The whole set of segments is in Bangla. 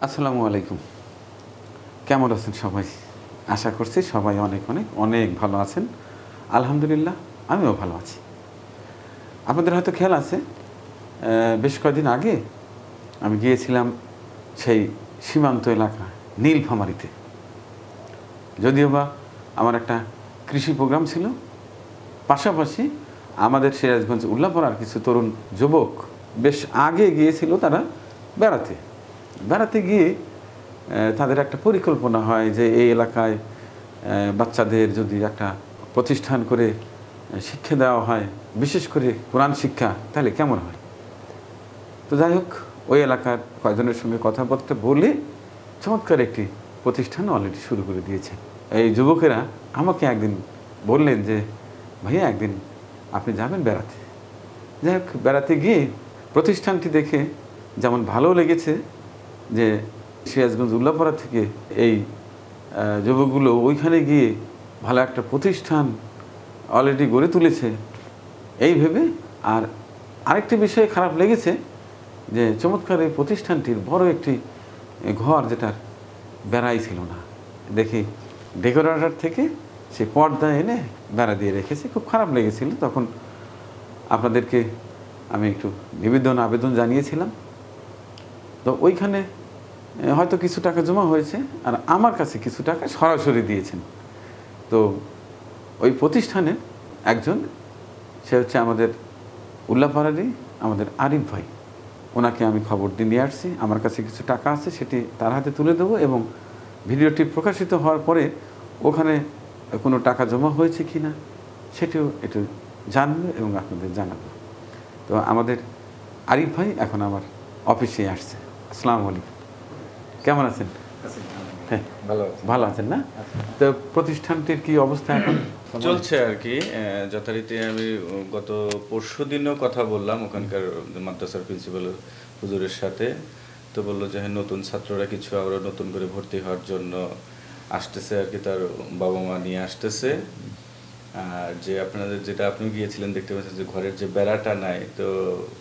আসসালামু আলাইকুম। কেমন আছেন সবাই? আশা করছি সবাই অনেক অনেক অনেক ভালো আছেন। আলহামদুলিল্লাহ আমিও ভালো আছি। আপনাদের হয়তো খেয়াল আছে বেশ কয়েকদিন আগে আমি গিয়েছিলাম সেই সীমান্ত এলাকা নীলফামারীতে। যদিও বা আমার একটা কৃষি প্রোগ্রাম ছিল, পাশাপাশি আমাদের সিরাজগঞ্জ উল্লাপাড়ার কিছু তরুণ যুবক বেশ আগে গিয়েছিল তারা বেড়াতে। বেড়াতে গিয়ে তাদের একটা পরিকল্পনা হয় যে এই এলাকায় বাচ্চাদের যদি একটা প্রতিষ্ঠান করে শিক্ষা দেওয়া হয়, বিশেষ করে কোরআন শিক্ষা, তাহলে কেমন হয়। তো যাই হোক, ওই এলাকার কয়েকজনের সঙ্গে কথাবার্তা বলে চমৎকার একটি প্রতিষ্ঠান অলরেডি শুরু করে দিয়েছে। এই যুবকেরা আমাকে একদিন বললেন যে ভাইয়া একদিন আপনি যাবেন বেড়াতে। যাই হোক, বেড়াতে গিয়ে প্রতিষ্ঠানটি দেখে যেমন ভালো লেগেছে যে সিরাজগঞ্জ উল্লাপাড়া থেকে এই যুবকগুলো ওইখানে গিয়ে ভালো একটা প্রতিষ্ঠান অলরেডি গড়ে তুলেছে এই ভেবে। আর আরেকটি বিষয়ে খারাপ লেগেছে যে চমৎকার এই প্রতিষ্ঠানটির বড় একটি ঘর যেটার বেড়াই ছিল না, দেখি ডেকোরেটর থেকে সে পর্দা এনে বেড়া দিয়ে রেখেছে। খুব খারাপ লেগেছিল। তখন আপনাদেরকে আমি একটু আবেদন জানিয়েছিলাম। তো ওইখানে হয়তো কিছু টাকা জমা হয়েছে, আর আমার কাছে কিছু টাকা সরাসরি দিয়েছেন। তো ওই প্রতিষ্ঠানে একজন, সে হচ্ছে আমাদের উল্লাপাড়ারই আমাদের আরিফ ভাই, ওনাকে আমি খবর দিয়ে নিয়ে আসছি। আমার কাছে কিছু টাকা আছে, সেটি তার হাতে তুলে দেবো এবং ভিডিওটি প্রকাশিত হওয়ার পরে ওখানে কোনো টাকা জমা হয়েছে কি না সেটিও একটু জানবো এবং আপনাদের জানাবো। তো আমাদের আরিফ ভাই এখন আমার অফিসে আসছে। আসসালামু আলাইকুম, কেমন আছেন? হ্যাঁ, ভালো আছেন না? তো প্রতিষ্ঠানটির কি অবস্থা এখন? চলছে আর কি যথারীতি। আমি গত পরশু দিনও কথা বললাম ওখানকার মাদ্রাসার প্রিন্সিপাল হুজুরের সাথে। তো বললো যে হ্যাঁ, নতুন ছাত্ররা কিছু আবার নতুন করে ভর্তি হওয়ার জন্য আসতেছে আর কি, তার বাবা মা নিয়ে আসতেছে। আর যে আপনাদের যেটা আপনি গিয়েছিলেন দেখতে পাচ্ছেন যে ঘরের যে বেড়াটা নাই, তো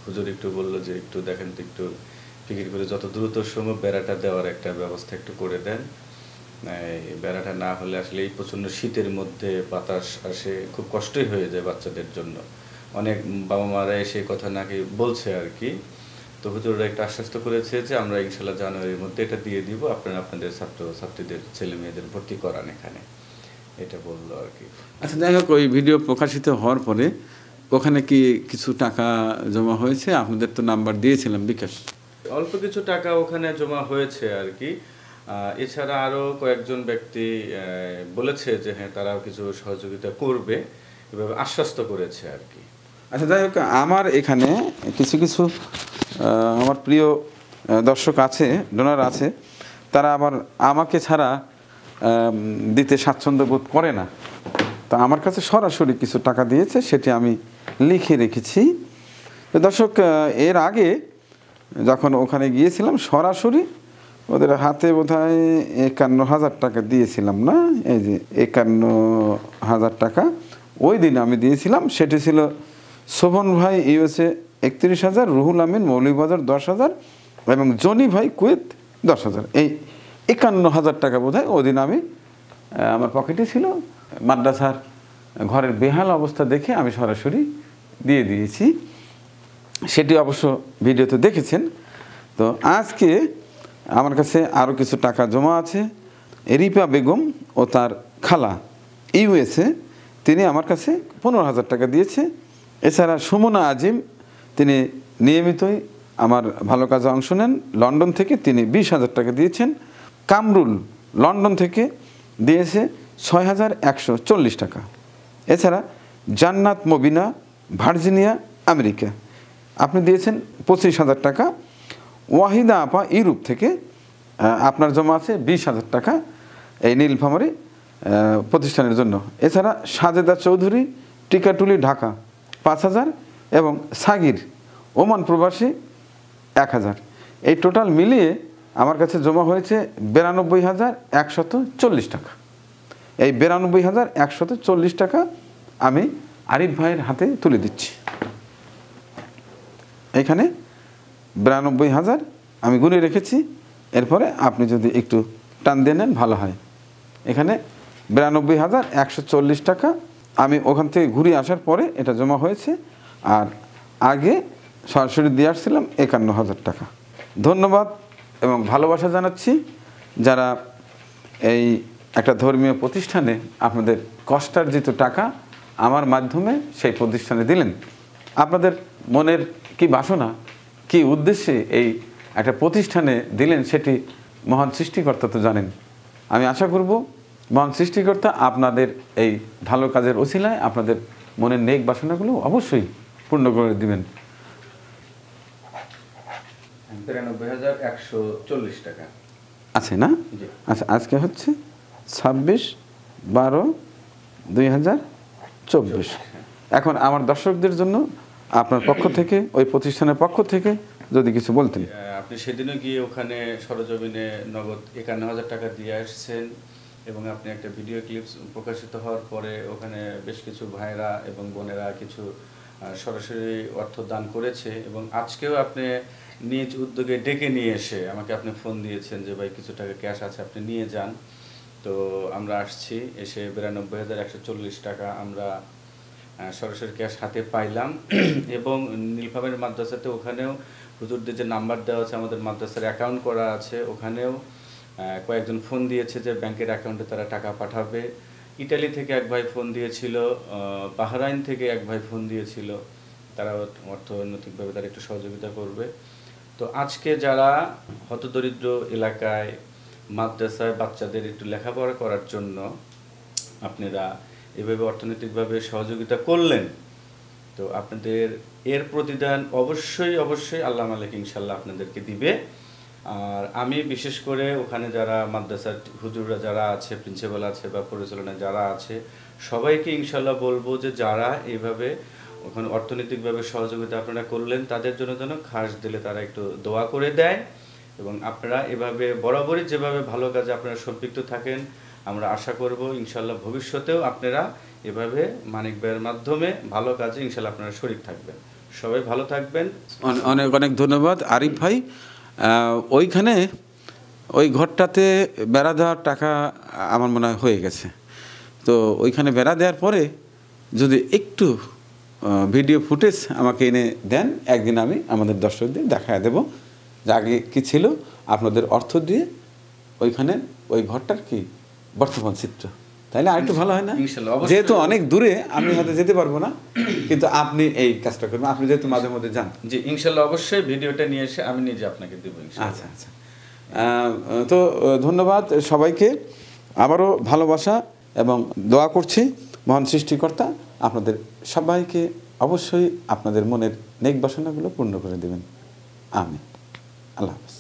হুজুর একটু বললো যে একটু দেখেন তো, একটু ফিকির করে যত দ্রুত সম্ভব বেড়াটা দেওয়ার একটা ব্যবস্থা একটু করে দেন। বেড়াটা না হলে আসলে এই প্রচণ্ড শীতের মধ্যে বাতাস আসে, খুব কষ্টই হয়ে যায় বাচ্চাদের জন্য। অনেক বাবা মারা এসে কথা নাকি বলছে আর কি। তো হুজুররা একটা আশ্বস্ত করেছে যে আমরা ইনশাল্লাহ জানুয়ারির মধ্যে এটা দিয়ে দিব, আপনারা আপনাদের ছাত্রীদের ছেলে মেয়েদের ভর্তি করান এখানে, এটা বললো আর কি। আচ্ছা, যাই হোক, ওই ভিডিও প্রকাশিত হওয়ার পরে ওখানে কি কিছু টাকা জমা হয়েছে? আপনাদের তো নাম্বার দিয়েছিলাম বিকাশ। অল্প কিছু টাকা ওখানে জমা হয়েছে আর কি। এছাড়া আরও কয়েকজন ব্যক্তি বলেছে যে হ্যাঁ, তারাও কিছু সহযোগিতা করবে, এভাবে আশ্বস্ত করেছে আর কি। আচ্ছা, যাই হোক, আমার এখানে কিছু কিছু আমার প্রিয় দর্শক আছে, ডোনার আছে, তারা আবার আমাকে ছাড়া দিতে স্বাচ্ছন্দ্য বোধ করে না। তা আমার কাছে সরাসরি কিছু টাকা দিয়েছে, সেটি আমি লিখে রেখেছি। তো দর্শক, এর আগে যখন ওখানে গিয়েছিলাম সরাসরি ওদের হাতে বোধহয় 51,000 টাকা দিয়েছিলাম না? এই যে 51,000 টাকা ওই দিন আমি দিয়েছিলাম। সেটি ছিল শোভন ভাই ইউএসএ 31,000, রুহুল আমিন মৌলভীবাজার 10,000 এবং জনি ভাই কুয়েত 10,000। এই 51,000 টাকা বোধহয় ওই দিন আমি আমার পকেটে ছিল। মাদ্রাসার ঘরের বেহাল অবস্থা দেখে আমি সরাসরি দিয়ে দিয়েছি, সেটি অবশ্য ভিডিওতে দেখেছেন। তো আজকে আমার কাছে আরও কিছু টাকা জমা আছে। রিপা বেগম ও তার খালা ইউএসএ, তিনি আমার কাছে 15,000 টাকা দিয়েছে। এছাড়া সুমনা আজিম, তিনি নিয়মিতই আমার ভালো কাজে অংশ নেন, লন্ডন থেকে তিনি 20,000 টাকা দিয়েছেন। কামরুল লন্ডন থেকে দিয়েছে 6,140 টাকা। এছাড়া জান্নাত মবিনা ভার্জিনিয়া আমেরিকা, আপনি দিয়েছেন 25,000 টাকা। ওয়াহিদা আপা ইউরোপ থেকে, আপনার জমা আছে 20,000 টাকা এই নীলফামারী প্রতিষ্ঠানের জন্য। এছাড়া সাজেদা চৌধুরী টিকাটুলি ঢাকা 5,000 এবং সাগির ওমান প্রবাসী 1,000। এই টোটাল মিলিয়ে আমার কাছে জমা হয়েছে 92,140 টাকা। এই 92,140 টাকা আমি আরিফ ভাইয়ের হাতে তুলে দিচ্ছি। এখানে 92,000 আমি গুনে রেখেছি এরপরে আপনি যদি একটু টান দিয়ে নেন ভালো হয়। এখানে 92,140 টাকা আমি ওখান থেকে ঘুরে আসার পরে এটা জমা হয়েছে, আর আগে সরাসরি দিয়ে আসছিলাম 51,000 টাকা। ধন্যবাদ এবং ভালোবাসা জানাচ্ছি যারা এই একটা ধর্মীয় প্রতিষ্ঠানে আপনাদের কষ্টার্জিত টাকা আমার মাধ্যমে সেই প্রতিষ্ঠানে দিলেন। আপনাদের মনের কি বাসনা, কি উদ্দেশ্যে এই একটা প্রতিষ্ঠানে দিলেন সেটি মহান সৃষ্টিকর্তা তো জানেন। আমি আশা করব মহান সৃষ্টিকর্তা আপনাদের এই ভালো কাজের ওসিলায় আপনাদের মনের নেক বাসনাগুলো অবশ্যই পূর্ণ করে দিবেন। 93,140 টাকা আছে না? জি। আচ্ছা, আজকে হচ্ছে 26/12/2024। এখন আমার দর্শকদের জন্য আপনার পক্ষ থেকে, ওই প্রতিষ্ঠানের পক্ষ থেকে যদি কিছু বলতেন। আপনি সেদিনও গিয়ে ওখানে সরজমিনে নগদ 51,000 টাকা দিয়ে আসছেন, এবং আপনি একটা ভিডিও ক্লিপস প্রকাশিত হওয়ার পরে ওখানে বেশ কিছু ভাইরা এবং বোনেরা কিছু সরাসরি অর্থ দান করেছে, এবং আজকেও আপনি নিজ উদ্যোগে ডেকে নিয়ে এসে আমাকে আপনি ফোন দিয়েছেন যে ভাই কিছু টাকা ক্যাশ আছে, আপনি নিয়ে যান। তো আমরা আসছি, এসে 92,140 টাকা আমরা সরাসরি ক্যাশ হাতে পাইলাম। এবং নীলফামারী মাদ্রাসাতে ওখানেও হুজুরদের যে নাম্বার দেওয়া আছে, আমাদের মাদ্রাসার অ্যাকাউন্ট করা আছে, ওখানেও কয়েকজন ফোন দিয়েছে যে ব্যাংকের অ্যাকাউন্টে তারা টাকা পাঠাবে। ইটালি থেকে এক ভাই ফোন দিয়েছিল, বাহরাইন থেকে এক ভাই ফোন দিয়েছিল, তারা অর্থনৈতিকভাবে তারা একটু সহযোগিতা করবে। তো আজকে যারা হতদরিদ্র এলাকায় মাদ্রাসায় বাচ্চাদের একটু লেখাপড়া করার জন্য আপনারা এভাবে অর্থনৈতিকভাবে সহযোগিতা করলেন, তো আপনাদের এর প্রতিদান অবশ্যই অবশ্যই আল্লাহ মালিক ইনশাল্লাহ আপনাদেরকে দিবে। আর আমি বিশেষ করে ওখানে যারা মাদ্রাসার হুজুররা যারা আছে, প্রিন্সিপাল আছে বা পরিচালনায় যারা আছে, সবাইকে ইনশাল্লাহ বলবো যে যারা এইভাবে ওখানে অর্থনৈতিকভাবে সহযোগিতা আপনারা করলেন, তাদের জন্য যেন খাস দিলে তারা একটু দোয়া করে দেয়। এবং আপনারা এভাবে বরাবরই যেভাবে ভালো কাজে আপনারা সম্পৃক্ত থাকেন, আমরা আশা করব ইনশাল্লাহ ভবিষ্যতেও আপনারা এভাবে মানিক ভাইয়ের মাধ্যমে ভালো কাজে ইনশাল্লাহ আপনারা শরীক থাকবেন। সবাই ভালো থাকবেন। অনেক অনেক ধন্যবাদ আরিফ ভাই। ওইখানে ওই ঘরটাতে বেড়া দেওয়ার টাকা আমার মনে হয় হয়ে গেছে। তো ওইখানে বেড়া দেওয়ার পরে যদি একটু ভিডিও ফুটেজ আমাকে এনে দেন, একদিন আমি আমাদের দর্শকদের দেখায় দেব যে আগে কী ছিল, আপনাদের অর্থ দিয়ে ওইখানে ওই ঘরটার কি বর্তমান চিত্র, তাইলে আরেকটু ভালো হয় না? যেহেতু অনেক দূরে আমি হয়তো যেতে পারবো না, কিন্তু আপনি এই কাজটা করবেন, আপনি যেহেতু মাঝে মধ্যে যান। জি ইনশাল্লাহ অবশ্যই ভিডিওটা নিয়ে এসে আমি নিজে আপনাকে দেবো ইনশাল্লাহ। আচ্ছা আচ্ছা, তো ধন্যবাদ সবাইকে, আবারও ভালোবাসা এবং দোয়া করছি মহান সৃষ্টিকর্তা আপনাদের সবাইকে অবশ্যই আপনাদের মনের নেক বাসনাগুলো পূর্ণ করে দেবেন। আমিন। আল্লাহ হাফেজ।